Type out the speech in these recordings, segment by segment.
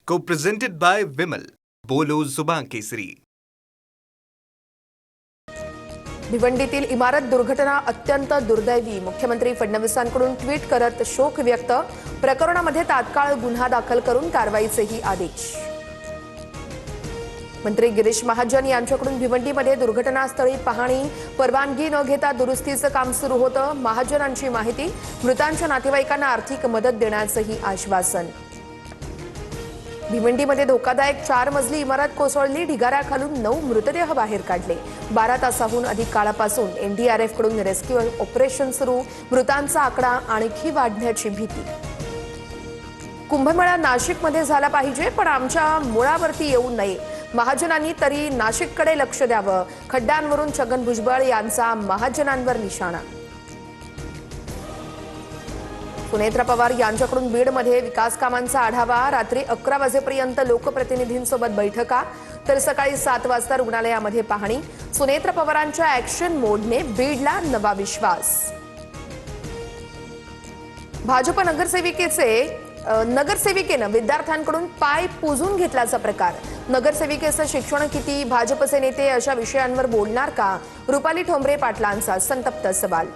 Co-presented by Vimal. बोलो जुबान केसरी. भिवंडीतील इमारत दुर्घटना अत्यंत दुर्दैवी. मुख्यमंत्री फडणवीसांकडून ट्विट करत शोक व्यक्त. प्रकरणामध्ये तात्काळ गुन्हा दाखल करून कारवाईचेही आदेश. मंत्री गिरीश महाजन यांच्याकडून भिवंडीमध्ये दुर्घटनास्थळी पाहणी. परवानगी न घेता दुरुस्तीचं काम सुरू होतं. महाजनांची माहिती. मृतांच्या नातेवाईकांना आर्थिक मदत देण्याचंही आश्वासन. भिवंडीमध्ये धोकादायक 4 मजली इमारत कोसळली. ढिगाऱ्याखालून 9 मृतदेह बाहेर काढले. 12 तासाहून अधिक काळापासून एनडीआरएफ कडून रेस्क्यू ऑपरेशन सुरू. मृतांचा आकडा आणखी वाढण्याची भीती. कुंभमेळा नाशिकमध्ये झाला पाहिजे, पण आमच्या मुळावरती येऊ नये. महाजनांनी तरी नाशिककडे लक्ष द्यावं. खड्ड्यांवरून छगन भुजबळ यांचा महाजनांवर निशाणा. सुनेत्रा पवार यांच्याकडून बीडमध्ये विकास कामांचा आढावा. रात्री 11 वाजेपर्यंत लोकप्रतिनिधींसोबत बैठका, तर सकाळी 7 वाजता रुग्णालयामध्ये पाहणी. सुनेत्रा पवारांच्या ऍक्शन मोडने बीडला नवा विश्वास. भाजप नगरसेविकेनं विद्यार्थ्यांकडून पाय पुजून घेतल्याचा प्रकार. नगरसेविकेचं शिक्षण किती, भाजपचे नेते अशा विषयांवर बोलणार का? रुपाली ठोंबरे पाटलांचा संतप्त सवाल.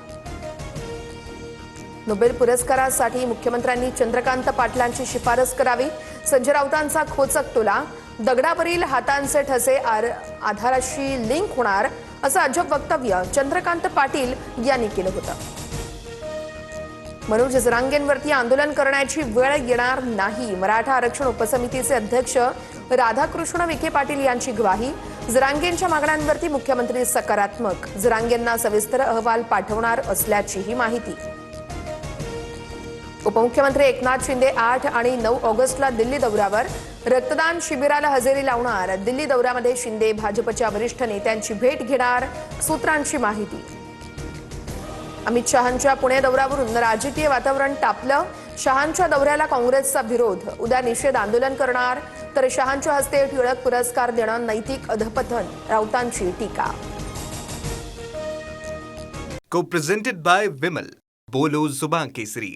नोबेल पुरस्कारासाठी मुख्यमंत्र्यांनी चंद्रकांत पाटलांची शिफारस करावी. संजय राऊतांचा खोचक टोला. दगडावरील हातांचे ठसे आधाराशी लिंक होणार असं अजब वक्तव्य चंद्रकांत पाटील यांनी केलं होतं. मनोज जरांगेंवरती आंदोलन करण्याची वेळ येणार नाही. मराठा आरक्षण उपसमितीचे अध्यक्ष राधाकृष्ण विखे पाटील यांची ग्वाही. जरांगेंच्या मागण्यांवरती मुख्यमंत्री सकारात्मक. जरांगेंना सविस्तर अहवाल पाठवणार असल्याचीही माहिती. उपमुख्यमंत्री एकनाथ शिंदे 8 आणि 9 ऑगस्टला दिल्ली दौऱ्यावर. रक्तदान शिबिराला हजेरी लावणार. दिल्ली दौऱ्यामध्ये शिंदे भाजपच्या वरिष्ठ नेत्यांची भेट घेणार. सूत्रांची माहिती. अमित शहांच्या पुणे दौऱ्यावरून राजकीय वातावरण तापलं. शहांच्या दौऱ्याला काँग्रेसचा विरोध. उद्या निषेध आंदोलन करणार, तर शहांच्या हस्ते टिळक पुरस्कार देणं नैतिक अधपतन. राऊतांची टीका. Co-presented by Vimal. बोलो जुबान केसरी.